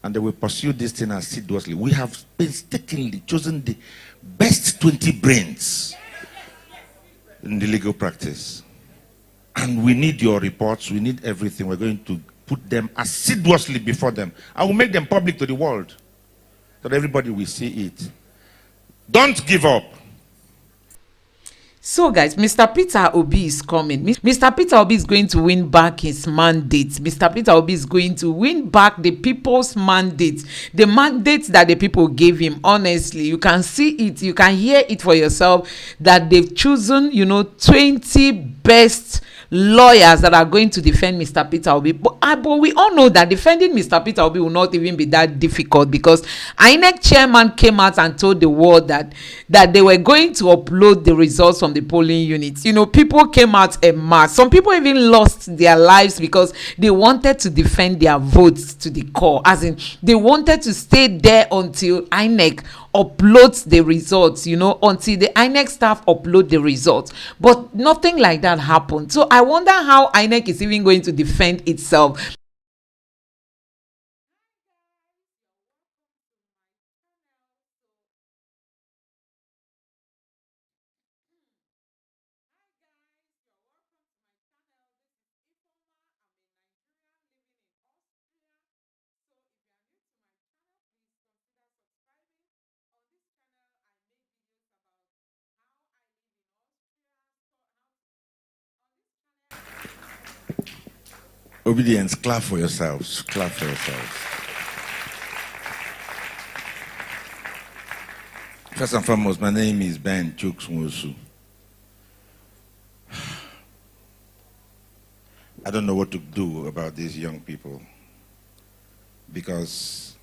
and they will pursue this thing assiduously. We have painstakingly chosen the best 20 brains in the legal practice. And we need your reports, we need everything. We're going to put them assiduously before them. I will make them public to the world so that everybody will see it. Don't give up. So guys, Mr. Peter Obi is coming. Mr. Peter Obi is going to win back his mandate. Mr. Peter Obi is going to win back the people's mandate. The mandate that the people gave him. Honestly, you can see it. You can hear it for yourself that they've chosen, 20 best lawyers that are going to defend Mr. Peter Obi. But we all know that defending Mr. Peter Obi will not even be that difficult, because INEC chairman came out and told the world that they were going to upload the results from the polling units. People came out en masse. Some people even lost their lives because they wanted to defend their votes to the core. As in, they wanted to stay there until INEC uploads the results, until the INEC staff upload the results. But nothing like that happened. So I wonder how INEC is even going to defend itself. Obedience, clap for yourselves. Clap for yourselves. First and foremost, my name is Ben Chuksmusu. I don't know what to do about these young people, because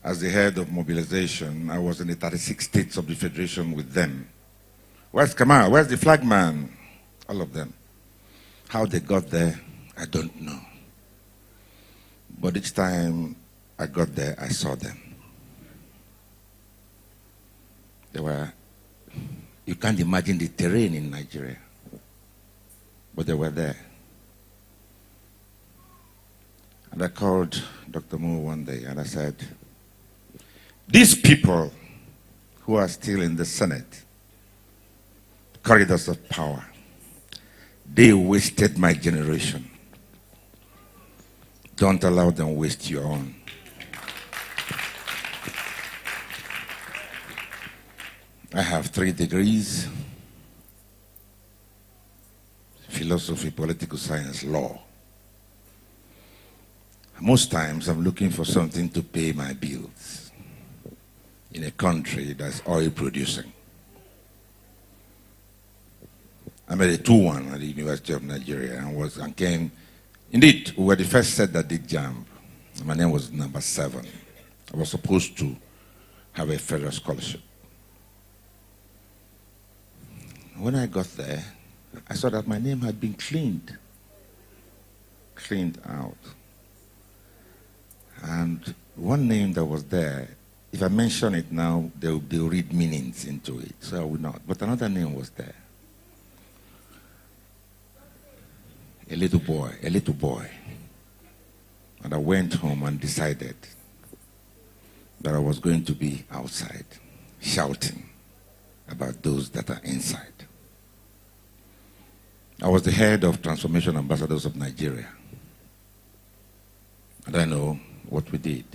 as the head of mobilization, I was in the 36 states of the Federation with them. Where's Kamal? Where's the flag man? All of them. How they got there, I don't know. But each time I got there, I saw them. They were, you can't imagine the terrain in Nigeria, but they were there. And I called Dr. Moore one day and I said, these people who are still in the Senate, corridors of power, they wasted my generation. Don't allow them waste your own. I have 3 degrees: philosophy, political science, law. Most times I'm looking for something to pay my bills in a country that's oil producing. I made a 2-1 at the University of Nigeria and came. Indeed, we were the first set that did JAMB. My name was number 7. I was supposed to have a federal scholarship. When I got there, I saw that my name had been cleaned out. And one name that was there, if I mention it now, they'll read meanings into it, so I will not. But another name was there. A little boy. And I went home and decided that I was going to be outside, shouting about those that are inside. I was the head of Transformation Ambassadors of Nigeria. And I know what we did.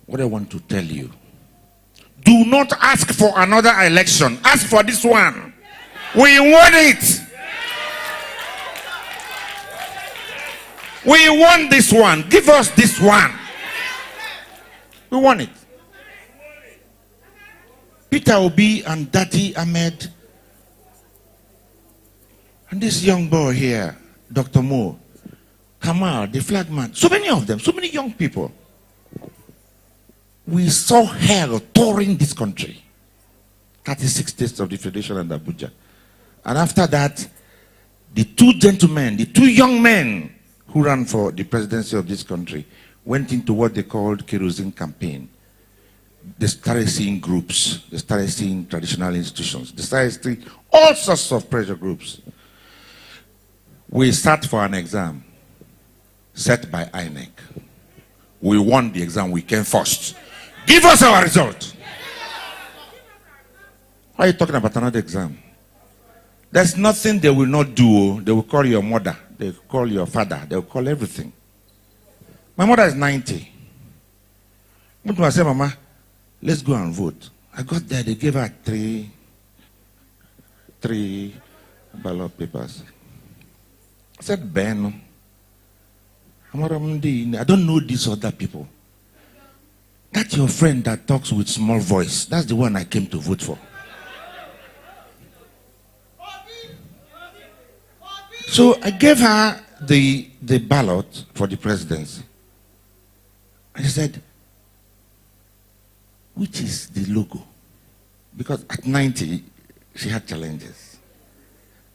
What I want to tell you, do not ask for another election. Ask for this one. We want it. We want this one. Give us this one. We want it. Peter Obi and Daddy Ahmed and this young boy here, Dr. Moore, Kamal, the flag man, so many of them, so many young people. We saw hell touring this country. 36 states of the Federation and Abuja. And after that, the 2 gentlemen, the 2 young men who ran for the presidency of this country went into what they called kerosene campaign. They started seeing groups, they started seeing traditional institutions, they started seeing all sorts of pressure groups. We sat for an exam set by INEC. We won the exam. We came first. Give us our result. Why are you talking about another exam? There's nothing they will not do. They will call your mother. They will call your father. They will call everything. My mother is 90. I said, Mama, let's go and vote. I got there. They gave her three ballot papers. I said, Ben, I don't know these other people. That's your friend that talks with small voice. That's the one I came to vote for. So I gave her the ballot for the presidency. And she said, which is the logo? Because at 90, she had challenges.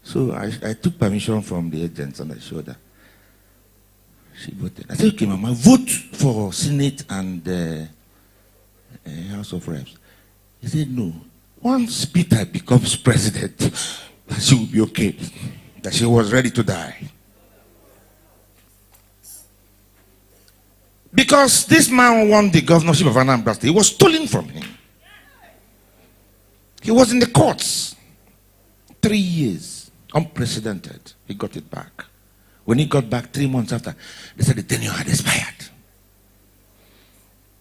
So I took permission from the agents and I showed her. She voted. I said, okay, Mama, vote for Senate and House of Reps. He said, no. Once Peter becomes president, she will be okay. That she was ready to die. Because this man won the governorship of Anambra State. It was stolen from him. He was in the courts. 3 years. Unprecedented. He got it back. When he got back 3 months after, they said the tenure had expired.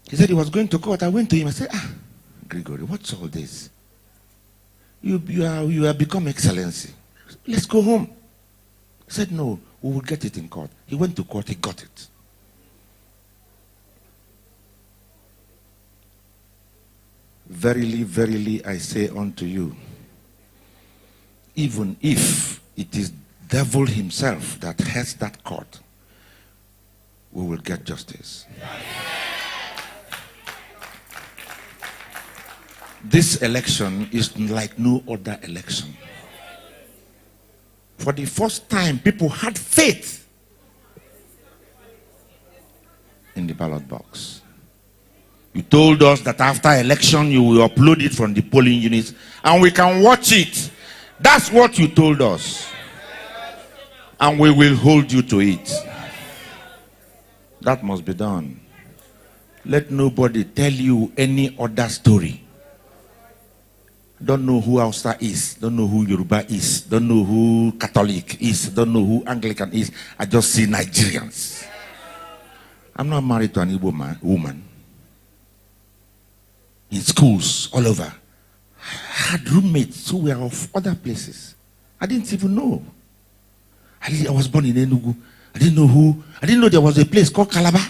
He said he was going to court. I went to him. I said, Gregory, what's all this? You have become excellency. Let's go home. He said, no, we will get it in court. He went to court. He got it. Verily, verily, I say unto you, even if it is devil himself that has that court, we will get justice. This election is like no other election. For the first time, people had faith in the ballot box. You told us that after election, you will upload it from the polling units and we can watch it. That's what you told us. And we will hold you to it. That must be done. Let nobody tell you any other story. Don't know who Hausa is. Don't know who Yoruba is. Don't know who Catholic is. Don't know who Anglican is. I just see Nigerians. I'm not married to an Igbo woman. In schools all over, I had roommates who were of other places. I didn't even know. I was born in Enugu. I didn't know there was a place called Calabar.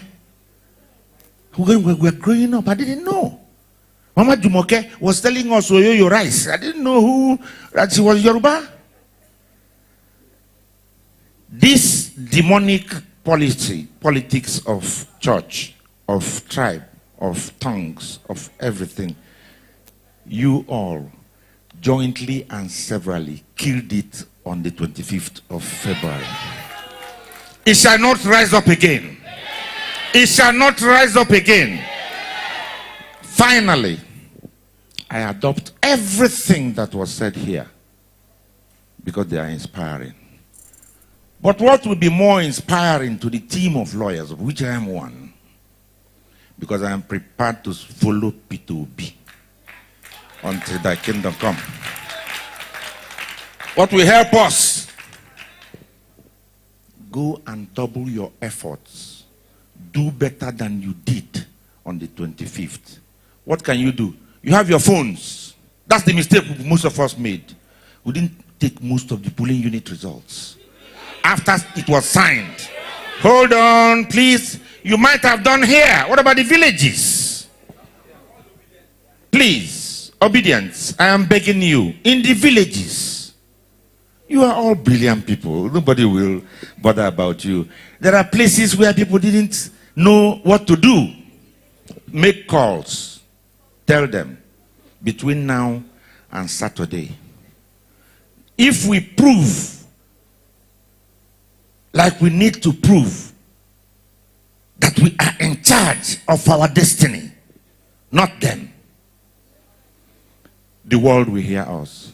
We were growing up. I didn't know. Mama Jumoke was telling us Oyoyo rice. I didn't know that she was Yoruba. This demonic politics of church, of tribe, of tongues, of everything, you all jointly and severally killed it on the 25th of February. It shall not rise up again. It shall not rise up again. Finally, I adopt everything that was said here because they are inspiring. But what will be more inspiring to the team of lawyers, of which I am one, because I am prepared to follow Peter Obi until thy kingdom come. What will help us? Go and double your efforts. Do better than you did on the 25th. What can you do? You have your phones. That's the mistake most of us made. We didn't take most of the polling unit results. After it was signed. Hold on, please. You might have done here. What about the villages? Please, obedience. I am begging you. In the villages, you are all brilliant people. Nobody will bother about you. There are places where people didn't know what to do. Make calls. Tell them, between now and Saturday, if we prove, like we need to prove, that we are in charge of our destiny, not them, the world will hear us.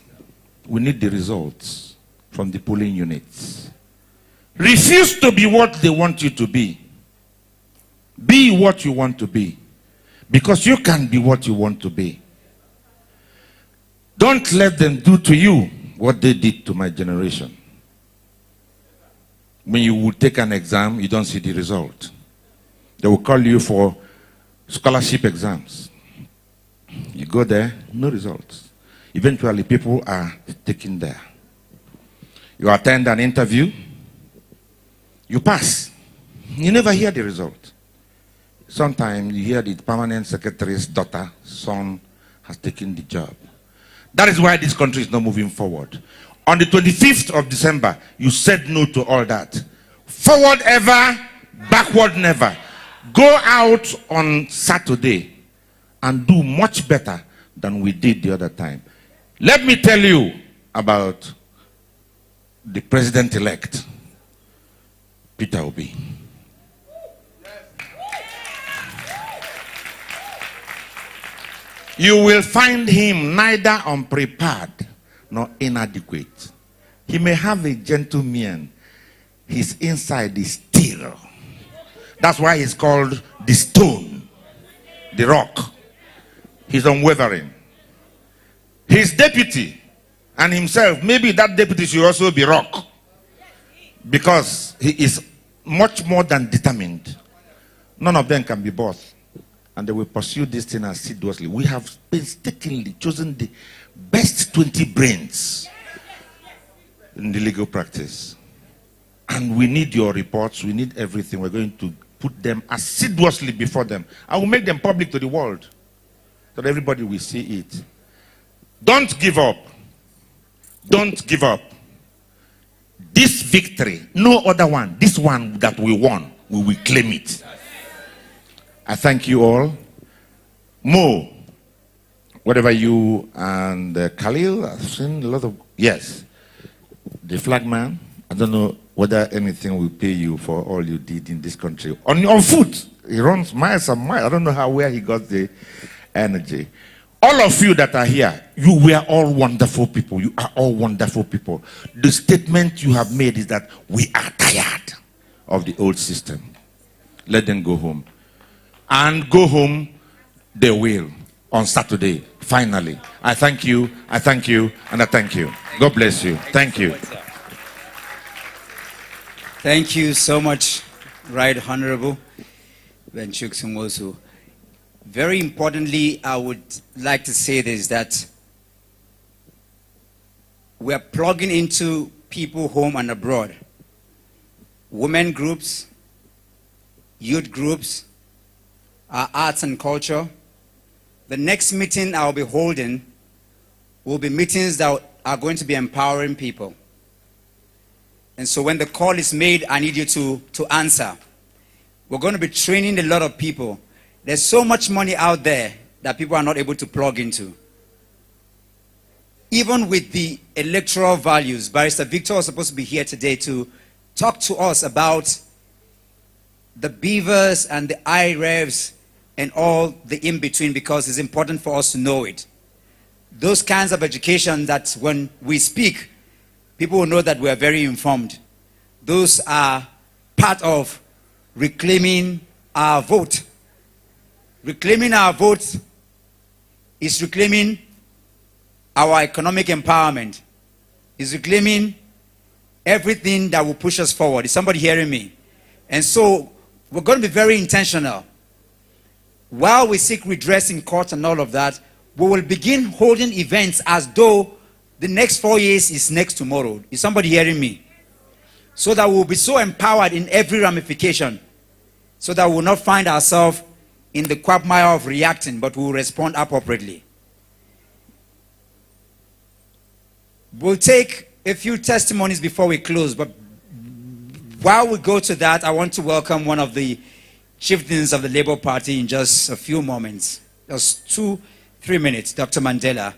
We need the results from the polling units. Refuse to be what they want you to be. Be what you want to be. Because you can be what you want to be. Don't let them do to you what they did to my generation. When you would take an exam, you don't see the result. They will call you for scholarship exams. You go there, no results. Eventually, people are taken there. You attend an interview, you pass. You never hear the result. Sometimes you hear the permanent secretary's daughter, son, has taken the job. That is why this country is not moving forward. On the 25th of December, you said no to all that. Forward ever, backward never. Go out on Saturday and do much better than we did the other time. Let me tell you about the president-elect, Peter Obi. You will find him neither unprepared nor inadequate. He may have a gentleman. His inside is steel. That's why he's called the stone, the rock. He's unwavering. His deputy and himself, maybe that deputy should also be rock. Because he is much more than determined. None of them can be both. And they will pursue this thing assiduously. We have painstakingly chosen the best 20 brains in the legal practice. And we need your reports. We need everything. We're going to put them assiduously before them. I will make them public to the world so that everybody will see it. Don't give up. Don't give up. This victory, no other one, this one that we won, we will claim it. I thank you all. Mo, whatever you and Khalil, I've seen a lot of, yes, the flag man, I don't know whether anything will pay you for all you did in this country. On foot, he runs miles and miles. I don't know where he got the energy. All of you that are here, you were all wonderful people. You are all wonderful people. The statement you have made is that we are tired of the old system. Let them go home. And go home, they will, on Saturday, finally. I thank you, and I thank you. God bless you. Thank you. Thank you so much, Right Honorable Benchuk Sumosu. Very importantly, I would like to say this, that we are plugging into people home and abroad. Women groups, youth groups, our arts and culture. The next meeting I'll be holding will be meetings that are going to be empowering people. And so when the call is made, I need you to answer. We're going to be training a lot of people. There's so much money out there that people are not able to plug into. Even with the electoral values, Barrister Victor was supposed to be here today to talk to us about the beavers and the IREVs and all the in-between, because it's important for us to know it. Those kinds of education that when we speak, people will know that we are very informed. Those are part of reclaiming our vote. Reclaiming our vote is reclaiming our economic empowerment. Is reclaiming everything that will push us forward. Is somebody hearing me? And so we're going to be very intentional. While we seek redress in court and all of that, we will begin holding events as though the next 4 years is next tomorrow. Is somebody hearing me? So that we'll be so empowered in every ramification, so that we'll not find ourselves in the quagmire of reacting, but we'll respond appropriately. We'll take a few testimonies before we close, but while we go to that, I want to welcome one of the chieftains of the Labour Party in just a few moments. Just 2-3 minutes. Dr. Mandela,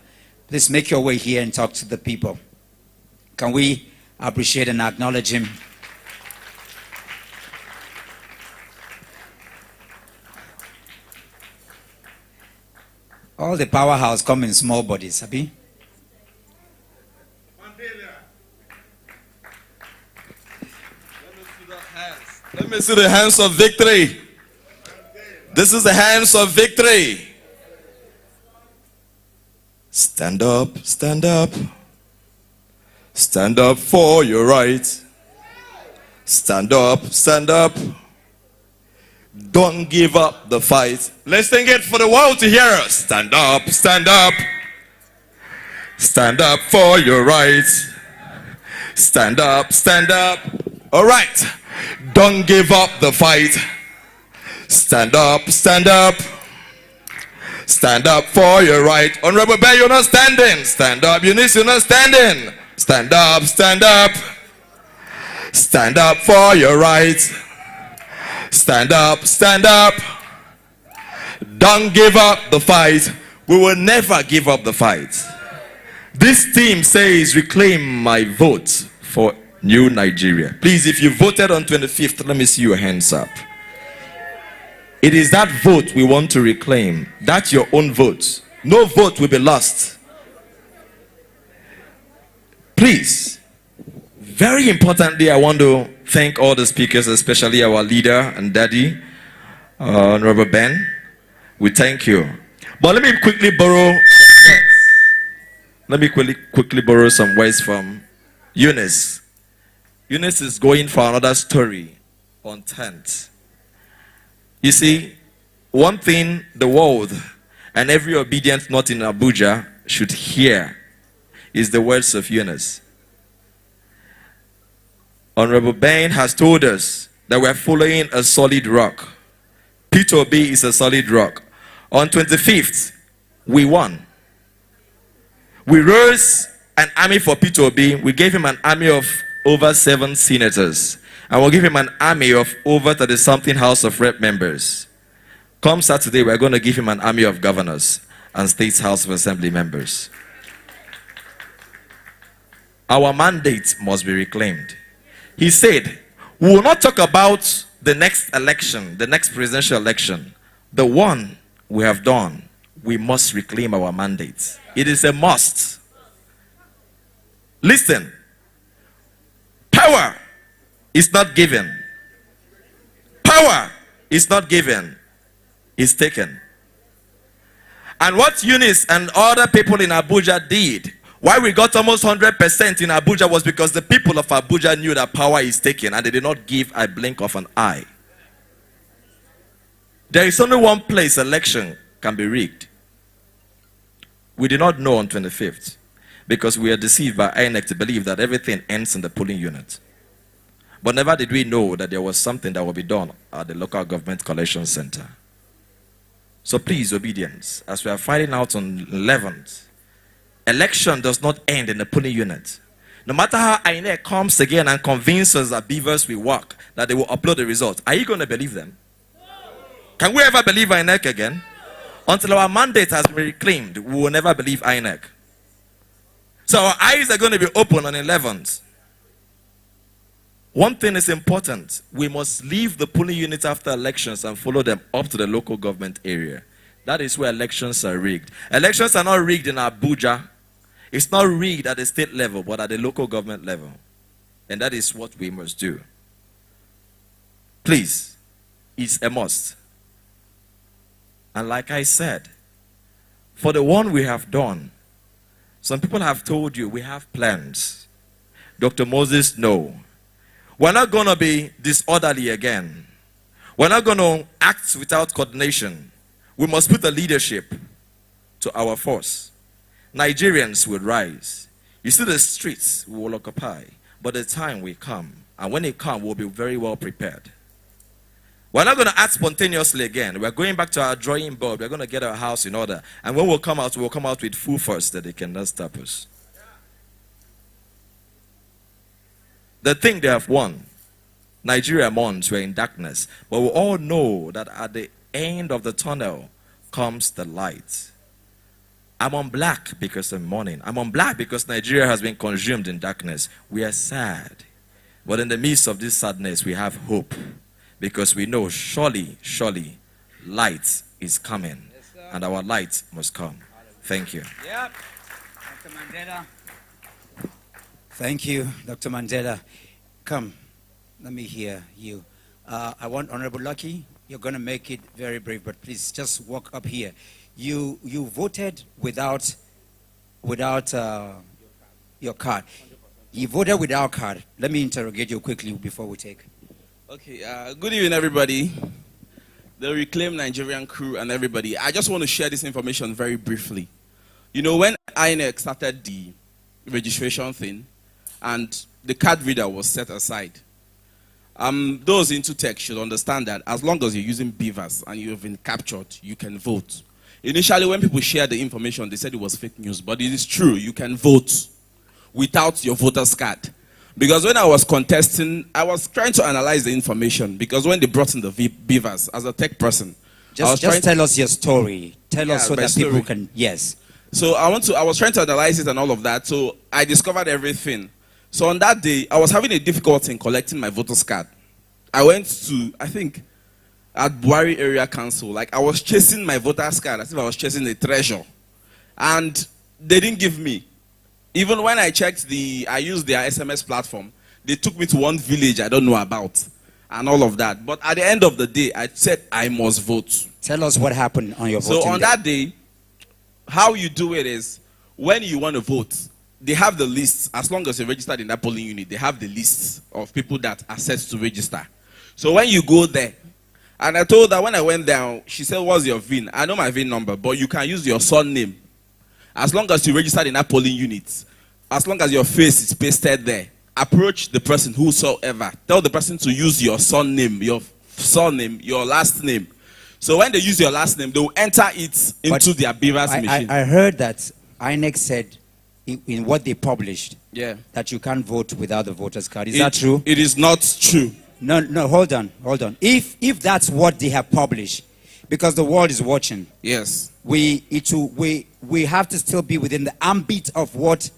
please make your way here and talk to the people. Can we appreciate and acknowledge him? All the powerhouse come in small bodies, Abi. Let me see the hands of victory. This is the hands of victory. Stand up, stand up. Stand up for your rights. Stand up, stand up. Don't give up the fight. Let's sing it for the world to hear us. Stand up, stand up. Stand up for your rights. Stand up, stand up. All right. Don't give up the fight. Stand up, stand up. Stand up for your right. Honorable Ben, you're not standing. Stand up, Eunice, you're not standing. Stand up, stand up. Stand up for your rights. Stand up, stand up. Don't give up the fight. We will never give up the fight. This team says, reclaim my vote for New Nigeria. Please, if you voted on 25th, let me see your hands up. It is that vote we want to reclaim. That's your own vote. No vote will be lost. Please, very importantly, I want to thank all the speakers, especially our leader and daddy, Honorable Ben. We thank you. But let me quickly borrow some words. Let me quickly borrow some words from Eunice. Eunice is going for another story on 10th. You see, one thing the world and every obedient not in Abuja should hear is the words of Eunice. Honorable Ben has told us that we're following a solid rock. Peter Obi is a solid rock. On 25th, we won. We rose an army for Peter Obi. We gave him an army of over 7 senators. And we'll give him an army of over 30-something House of Rep members. Come Saturday, we're going to give him an army of governors and State House of Assembly members. Our mandate must be reclaimed. He said, we will not talk about the next election, the next presidential election. The one we have done, we must reclaim our mandate. It is a must. Listen, power is not given. Power is not given. It's taken. And what Eunice and other people in Abuja did, why we got almost 100% in Abuja, was because the people of Abuja knew that power is taken and they did not give a blink of an eye. There is only one place election can be rigged. We did not know on 25th because we are deceived by INEC to believe that everything ends in the polling unit. But never did we know that there was something that will be done at the local government collection center. So please, obedience, as we are finding out on 11th, election does not end in the polling unit. No matter how INEC comes again and convinces that beavers will work, that they will upload the results, are you going to believe them? Can we ever believe INEC again? Until our mandate has been reclaimed, we will never believe INEC. So our eyes are going to be open on 11th. One thing is important. We must leave the polling unit after elections and follow them up to the local government area. That is where elections are rigged. Elections are not rigged in Abuja. It's not rigged at the state level, but at the local government level. And that is what we must do. Please, it's a must. And like I said, for the one we have done, some people have told you we have plans. Dr. Moses, no. We're not going to be disorderly again. We're not going to act without coordination. We must put the leadership to our force. Nigerians will rise. You see, the streets we will occupy, but the time will come. And when it comes, we'll be very well prepared. We're not going to act spontaneously again. We're going back to our drawing board. We're going to get our house in order. And when we'll come out with full force that they cannot stop us. The thing they have won. Nigeria mourns, we're in darkness. But we all know that at the end of the tunnel comes the light. I'm on black because I'm mourning. I'm on black because Nigeria has been consumed in darkness. We are sad. But in the midst of this sadness, we have hope. Because we know surely, surely, light is coming. Yes, and our light must come. Thank you. Yep. Dr. Mandela. Thank you, Dr. Mandela. Come, let me hear you. I want Honorable Lucky. you're going to make it very brief, but please just walk up here. You voted without your card. You voted without card. Let me interrogate you quickly before we take. Okay, good evening, everybody. The Reclaim Nigerian crew and everybody. I just want to share this information very briefly. You know, when INEC started the registration thing and the card reader was set aside, those into tech should understand that as long as you're using beavers and you've been captured, you can vote. Initially, when people shared the information, they said it was fake news, but it is true. You can vote without your voter's card. Because when I was contesting, I was trying to analyze the information. Because when they brought in the beavers, as a tech person, just tell us your story. Tell us so that people can, yes. So I was trying to analyze it and all of that. So I discovered everything. So on that day, I was having a difficulty in collecting my voter's card. I went to, I think, at Buhari Area Council. Like, I was chasing my voter's card as if I was chasing a treasure. And they didn't give me. Even when I checked I used their SMS platform, they took me to one village I don't know about and all of that. But at the end of the day, I said I must vote. Tell us what happened on your voting day. So on that day, how you do it is, when you want to vote, they have the lists. As long as you're registered in that polling unit, they have the lists of people that are set to register. So when you go there, and I told her when I went down, she said, what's your VIN? I know my VIN number, but you can use your son name. As long as you registered in that polling unit, as long as your face is pasted there, approach the person whosoever. Tell the person to use your son name, your surname, your last name. So when they use your last name, they will enter it into their beavers machine. I heard that INEC said in what they published, that you can't vote without the voter's card. Is that true? It is not true. No, hold on. If that's what they have published, because the world is watching. Yes. We have to still be within the ambit of what.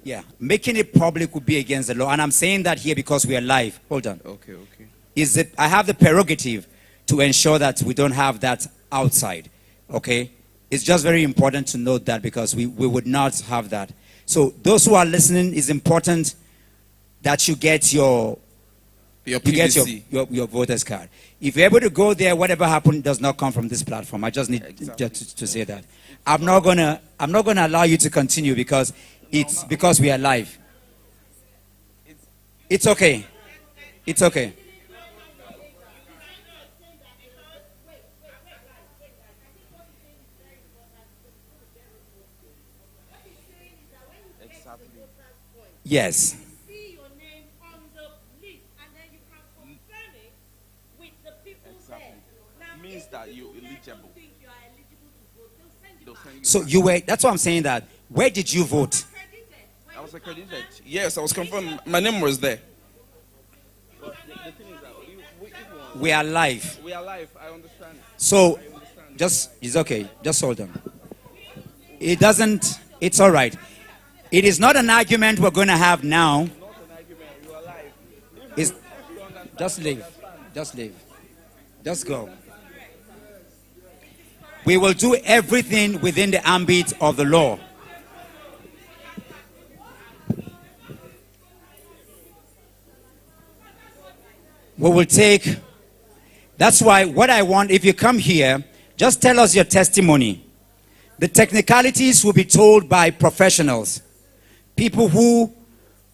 Yeah, making it public would be against the law, and I'm saying that here because we are live. Hold on. Okay. I have the prerogative to ensure that we don't have that outside. Okay, it's just very important to note that because we would not have that. So those who are listening, it's important that you get your voter's card. If you're able to go there, whatever happened does not come from this platform. I just need to say that. I'm not gonna allow you to continue because it's because we are live. It's okay. It's okay. Yes. Means that you're eligible. So that's why I'm saying that. Where did you vote? I was accredited. Yes, I was confirmed. My name was there. But the thing is that we are live. We are live, I understand. So, it's okay. Just hold on. It's all right. It is not an argument we're going to have now. Not an argument, you are live. Just leave. Just go. We will do everything within the ambit of the law. We will take. That's why what I want, if you come here, just tell us your testimony. The technicalities will be told by professionals. People who,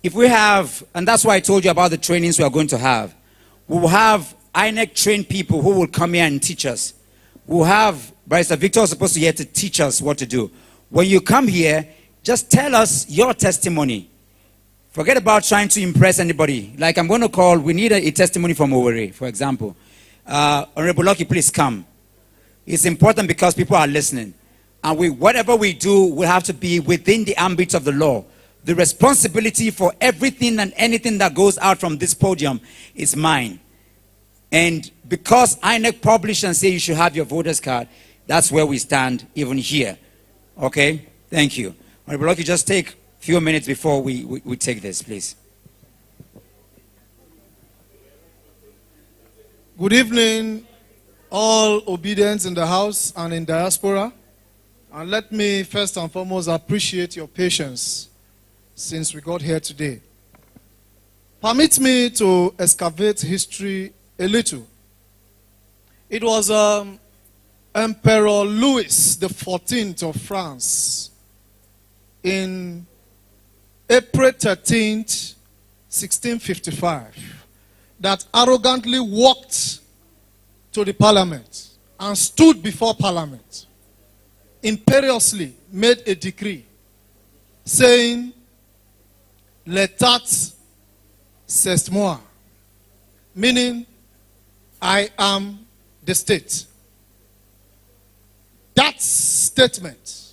if we have, and that's why I told you about the trainings we are going to have. We will have INEC trained people who will come here and teach us. We'll have, Barrister Victor is supposed to be here to teach us what to do. When you come here, just tell us your testimony. Forget about trying to impress anybody. Like I'm going to call, we need a testimony from Owerri, for example. Honorable Lucky, please come. It's important because people are listening. And whatever we do will have to be within the ambit of the law. The responsibility for everything and anything that goes out from this podium is mine. And because INEC published and say you should have your voter's card, that's where we stand even here. Okay? Thank you. Honorable Lucky, just take a few minutes before we take this, please. Good evening, all obedience in the house and in diaspora. And let me first and foremost appreciate your patience since we got here today. Permit me to excavate history a little. It was Emperor Louis XIV of France in April 13th, 1655, that arrogantly walked to the parliament and stood before parliament, imperiously made a decree saying, "L'État c'est moi," meaning, I am the state. That statement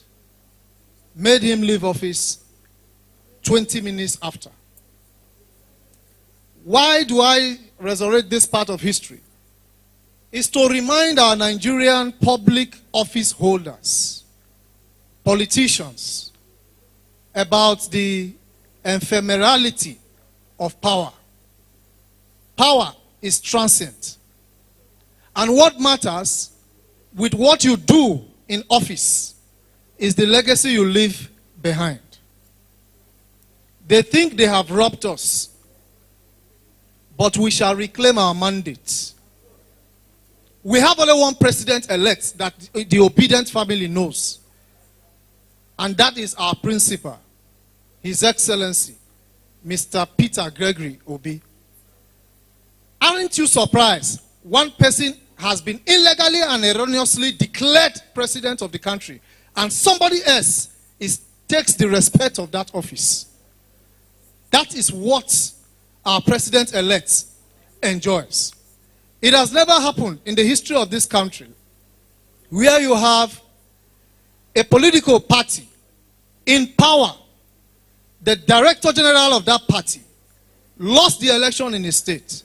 made him leave office 20 minutes after. Why do I resurrect this part of history? It's to remind our Nigerian public office holders, politicians, about the ephemerality of power. Power is transient. And what matters with what you do in office is the legacy you leave behind. They think they have robbed us, but we shall reclaim our mandate. We have only one president-elect that the obedient family knows. And that is our principal, His Excellency, Mr. Peter Obi. Aren't you surprised? One person has been illegally and erroneously declared president of the country, and somebody else takes the respect of that office. That is what our president-elect enjoys. It has never happened in the history of this country where you have a political party in power. The director general of that party lost the election in his state.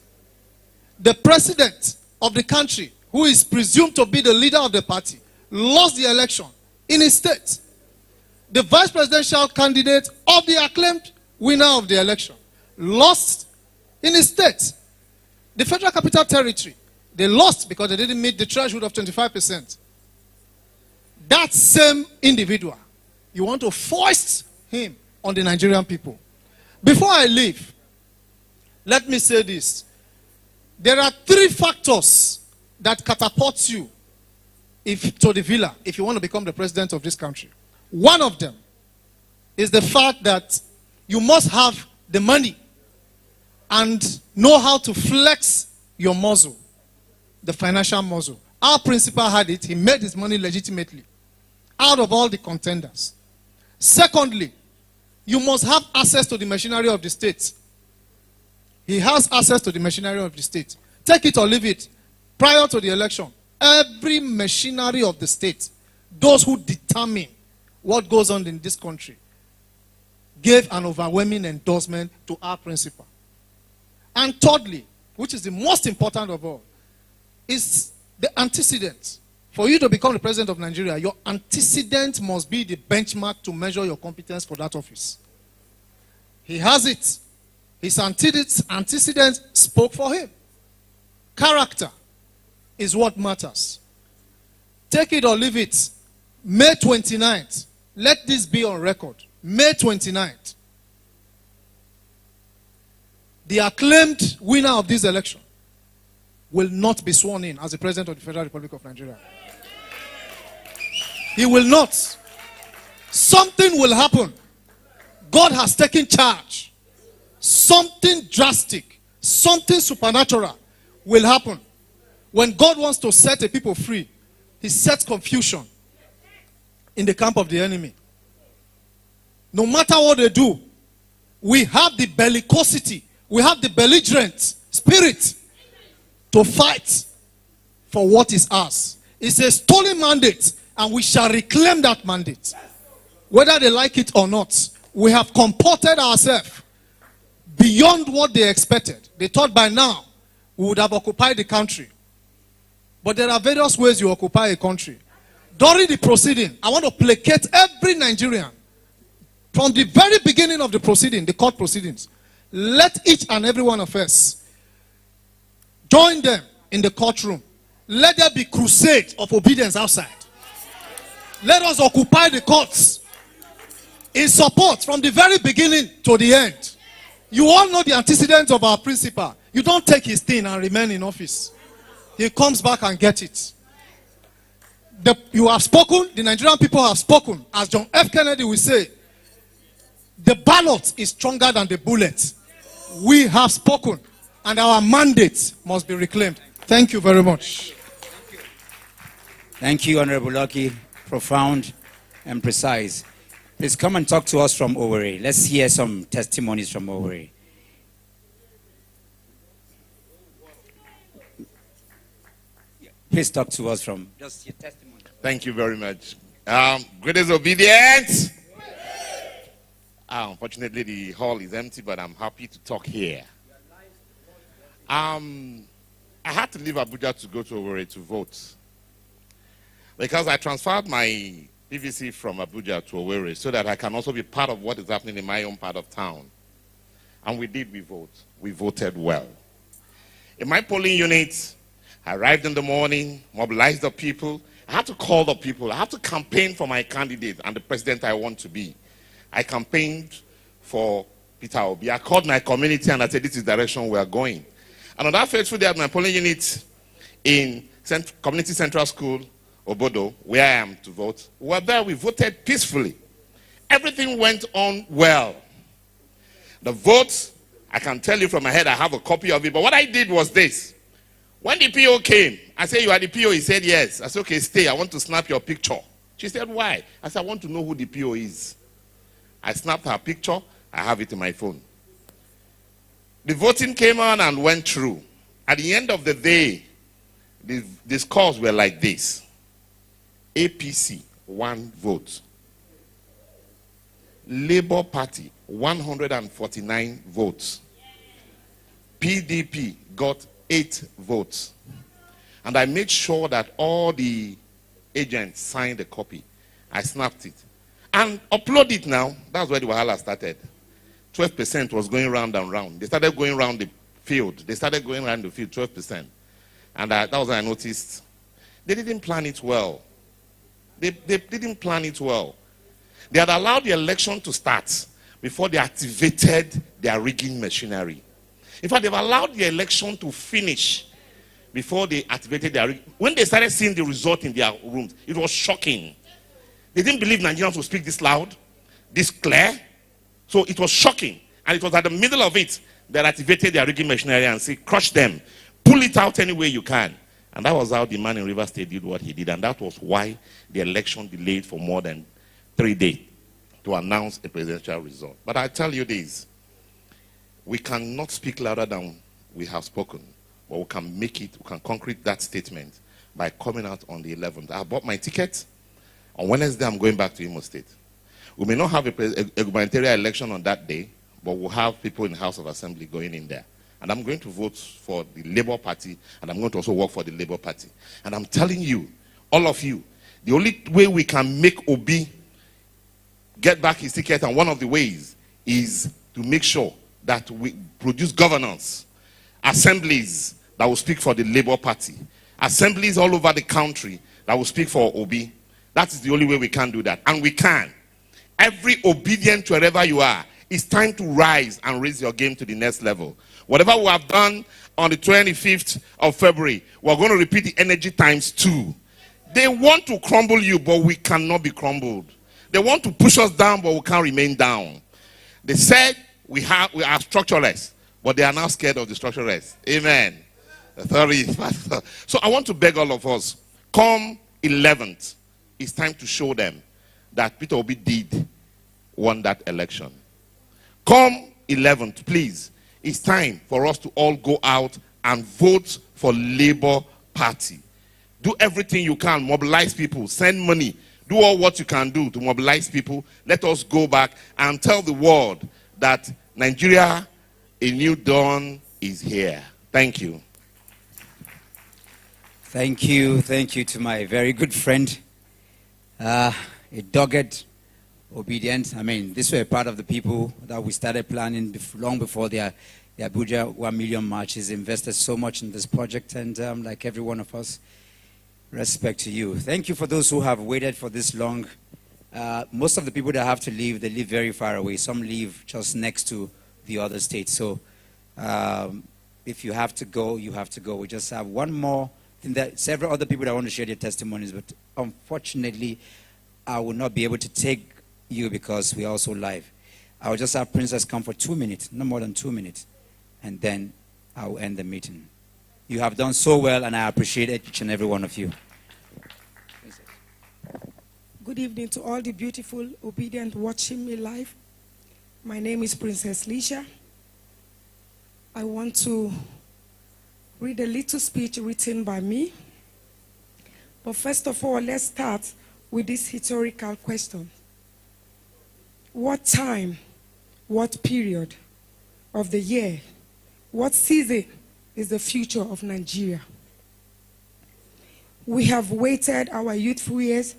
The president of the country, who is presumed to be the leader of the party, lost the election in his state. The vice presidential candidate of the acclaimed winner of the election lost in his state. The Federal Capital Territory, they lost because they didn't meet the threshold of 25%. That same individual, you want to foist him on the Nigerian people. Before I leave, let me say this. There are 3 factors that catapult you to the villa if you want to become the president of this country. One of them is the fact that you must have the money and know how to flex your muscle, the financial muscle. Our principal had it. He made his money legitimately out of all the contenders. Secondly, you must have access to the machinery of the state. He has access to the machinery of the state. Take it or leave it. Prior to the election, every machinery of the state, those who determine what goes on in this country, gave an overwhelming endorsement to our principal. And thirdly, which is the most important of all, is the antecedent. For you to become the president of Nigeria, your antecedent must be the benchmark to measure your competence for that office. He has it. His antecedent spoke for him. Character is what matters. Take it or leave it. May 29th. Let this be on record. May 29th. The acclaimed winner of this election will not be sworn in as the president of the Federal Republic of Nigeria. He will not. Something will happen. God has taken charge. Something drastic, something supernatural will happen. When God wants to set a people free, he sets confusion in the camp of the enemy. No matter what they do, we have the bellicosity, we have the belligerent spirit to fight for what is ours. It's a stolen mandate, and we shall reclaim that mandate. Whether they like it or not, we have comported ourselves beyond what they expected. They thought by now we would have occupied the country. But there are various ways you occupy a country. During the proceeding, I want to placate every Nigerian. From the very beginning of the proceeding, the court proceedings, let each and every one of us join them in the courtroom. Let there be crusade of obedience outside. Let us occupy the courts in support from the very beginning to the end. You all know the antecedents of our principal. You don't take his thing and remain in office. He comes back and gets it. You have spoken, the Nigerian people have spoken. As John F. Kennedy will say, the ballot is stronger than the bullet. We have spoken, and our mandate must be reclaimed. Thank you very much. Thank you, Honorable Lucky. Profound and precise. Please come and talk to us from Owerri. Let's hear some testimonies from Owerri. Please talk to us from just your testimony. Thank you very much. Greatest obedience. Unfortunately, the hall is empty, but I'm happy to talk here. I had to leave Abuja to go to Owerri to vote because I transferred my PVC from Abuja to Owerri so that I can also be part of what is happening in my own part of town. And we vote. We voted well. In my polling unit, I arrived in the morning, mobilized the people. I had to call the people. I had to campaign for my candidate and the president I want to be. I campaigned for Peter Obi. I called my community and I said, this is the direction we are going. And on that fateful day at my polling unit in Community Central School, Obodo, where I am to vote, we were there, we voted peacefully. Everything went on well. The votes, I can tell you from my head, I have a copy of it, but what I did was this. When the PO came, I said, you are the PO? He said, yes. I said, okay, stay. I want to snap your picture. She said, why? I said, I want to know who the PO is. I snapped her picture. I have it in my phone. The voting came on and went through. At the end of the day, the scores were like this. APC, 1 vote. Labour Party, 149 votes. PDP got 8 votes. And I made sure that all the agents signed a copy. I snapped it. And upload it now. That's where the wahala started. 12% was going round and round. They started going around the field. 12%. And that was when I noticed. They didn't plan it well. They didn't plan it well. They had allowed the election to start before they activated their rigging machinery. In fact, they've allowed the election to finish before they activated their rigging. When they started seeing the result in their rooms, it was shocking. They didn't believe Nigerians would speak this loud, this clear. So it was shocking. And it was at the middle of it that activated their rigging machinery and said, crush them. Pull it out any way you can. And that was how the man in Rivers State did what he did. And that was why the election delayed for more than 3 days to announce a presidential result. But I tell you this, we cannot speak louder than we have spoken. But we can make it, we can concrete that statement by coming out on the 11th. I bought my ticket. On Wednesday, I'm going back to Imo State. We may not have a gubernatorial election on that day, but we'll have people in the House of Assembly going in there. And I'm going to vote for the Labour Party, and I'm going to also work for the Labour Party. And I'm telling you, all of you, the only way we can make Obi get back his ticket, and one of the ways is to make sure that we produce governance, assemblies that will speak for the Labour Party, assemblies all over the country that will speak for Obi. That is the only way we can do that. And we can. Every obedient wherever you are, it's time to rise and raise your game to the next level. Whatever we have done on the 25th of February, we're going to repeat the energy times 2. They want to crumble you, but we cannot be crumbled. They want to push us down, but we can't remain down. They said we are structureless, but they are now scared of the structureless. Amen. So I want to beg all of us, come 11th, it's time to show them that Peter Obi won that election. Come 11th, please. It's time for us to all go out and vote for Labour Party. Do everything you can. Mobilize people. Send money. Do all what you can do to mobilize people. Let us go back and tell the world that Nigeria, a new dawn, is here. Thank you. Thank you. Thank you to my very good friend. A dogged, obedient. I mean, these were part of the people that we started planning long before the Abuja 1 million marches, invested so much in this project, and like every one of us, respect to you. Thank you for those who have waited for this long. Most of the people that have to leave, they live very far away. Some live just next to the other states. So if you have to go, you have to go. We just have one more thing. That several other people that want to share their testimonies, but unfortunately, I will not be able to take you because we are also live. I will just have Princess come for 2 minutes, no more than 2 minutes, and then I will end the meeting. You have done so well, and I appreciate each and every one of you. Good evening to all the beautiful, obedient watching me live. My name is Princess Lisha. I want to read a little speech written by me. But first of all, let's start with this historical question. What time, what period of the year, what season is the future of Nigeria? We have waited our youthful years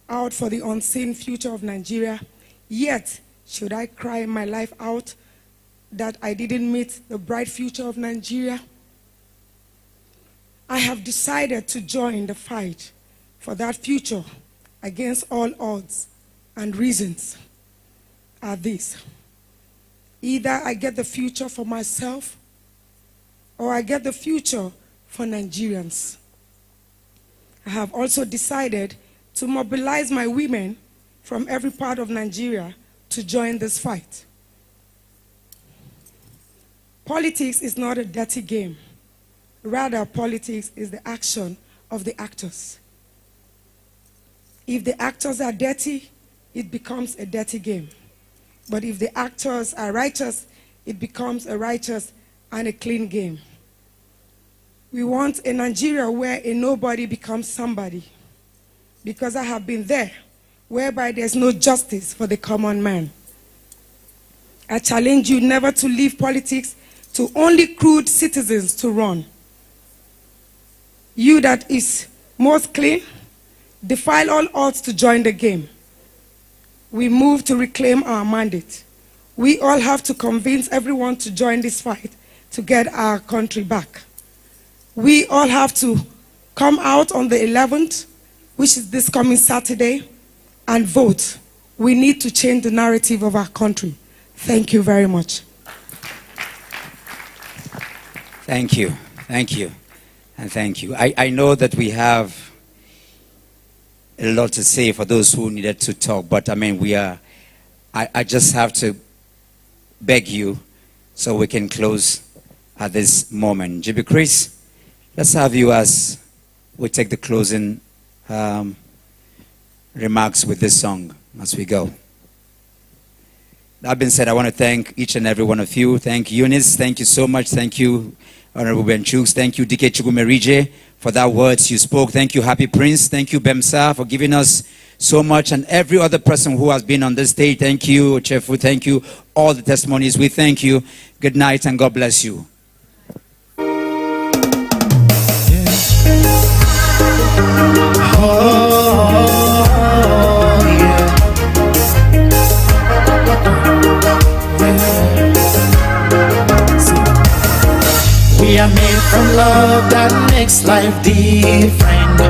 out for the unseen future of Nigeria, yet should I cry my life out that I didn't meet the bright future of Nigeria? I have decided to join the fight for that future against all odds, and reasons are these. Either I get the future for myself or I get the future for Nigerians. I have also decided to mobilize my women from every part of Nigeria to join this fight. Politics is not a dirty game. Rather, politics is the action of the actors. If the actors are dirty, it becomes a dirty game. But if the actors are righteous, it becomes a righteous and a clean game. We want a Nigeria where a nobody becomes somebody. Because I have been there, whereby there's no justice for the common man. I challenge you never to leave politics to only crude citizens to run. You that is most clean, defile all odds to join the game. We move to reclaim our mandate. We all have to convince everyone to join this fight to get our country back. We all have to come out on the 11th, which is this coming Saturday, and vote. We need to change the narrative of our country. Thank you very much. Thank you, and thank you. I know that we have a lot to say for those who needed to talk, but I mean, I just have to beg you so we can close at this moment. GB Chris, let's have you as we take the closing remarks with this song as we go. That being said, I want to thank each and every one of you. Thank Eunice, thank you so much. Thank you, Honorable Benchooks. Thank you, DK Chugumerije, for that words you spoke. Thank you, Happy Prince. Thank you, Bemsa, for giving us so much. And every other person who has been on this stage, thank you, Chefu, thank you. All the testimonies, we thank you. Good night and God bless you. We are made from love that makes life different.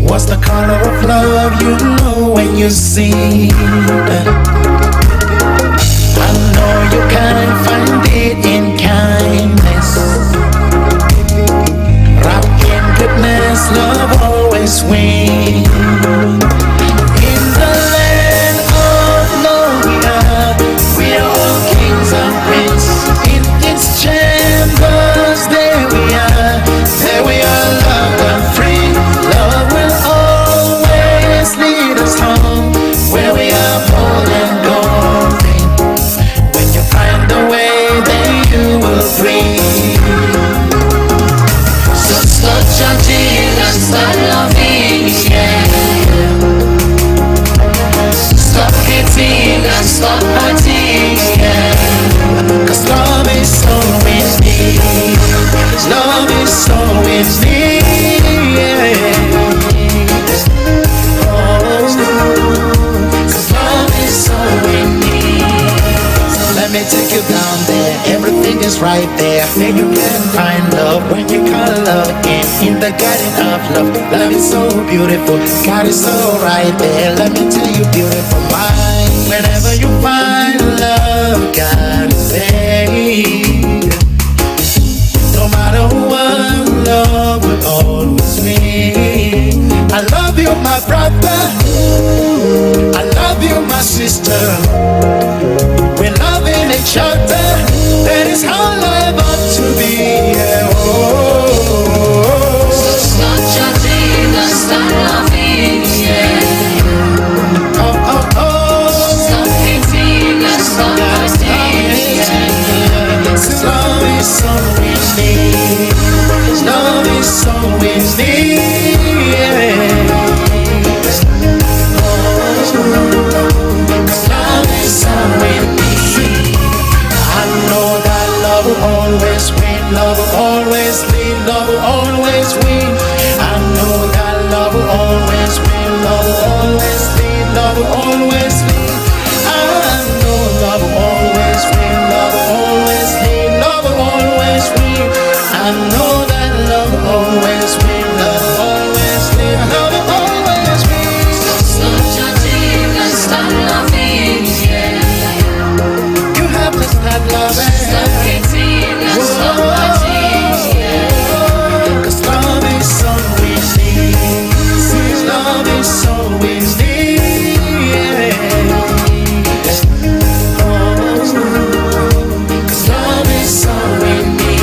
What's the color of love? You know when you see it. I know you can find it in kindness. Wrapped in goodness, love always wins. In the land of love we are all kings and princes. In its chambers, there we are, loved and free. Love will always lead us home, where we are bold and golden. When you find the way, then you will breathe. So stop judging and start loving, yeah. Stop hating and stop hurting, yeah. 'Cause love is so in me. Love is so in me, yeah. Oh, 'cause love is so in me. Let me take you down there. Everything is right there. Where you can find love when you call love in the garden of love. Love is so beautiful. God is so right there. Let me tell you, beautiful mind. Whenever you find love, We're loving each other. That is how life ought to be. So stop judging and start loving, yeah. Stop hating and stop fighting, yeah. Love is all we need. Love is all we need. Love is all we need. I know that love will always win. Love will always lead. Love will always win. I know that love will always win. Love will always lead. Love will always lead. I know love will always win. Love will always lead. Love will always win. I know that love will always win. Love will always lead. Love will always win. Stop judging and start loving, yeah. You have to start loving. Stop hating and stop fighting, yeah. 'Cause love is all we need. Love is all we need. 'Cause love is all we need.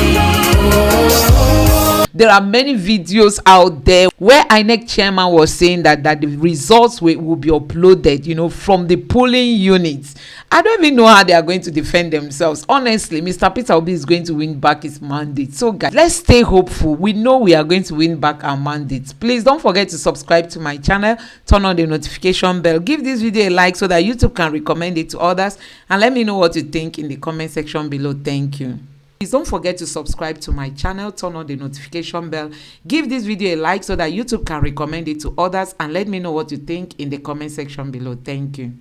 There are many videos out there where INEC chairman was saying that the results will be uploaded, you know, from the polling units. I don't even know how they are going to defend themselves. Honestly, Mr. Peter Obi is going to win back his mandate. So guys, let's stay hopeful. We know we are going to win back our mandates. Please don't forget to subscribe to my channel, turn on the notification bell, give this video a like so that YouTube can recommend it to others, and let me know what you think in the comment section below. Thank you. Please don't forget to subscribe to my channel, turn on the notification bell, give this video a like so that YouTube can recommend it to others, and let me know what you think in the comment section below. Thank you.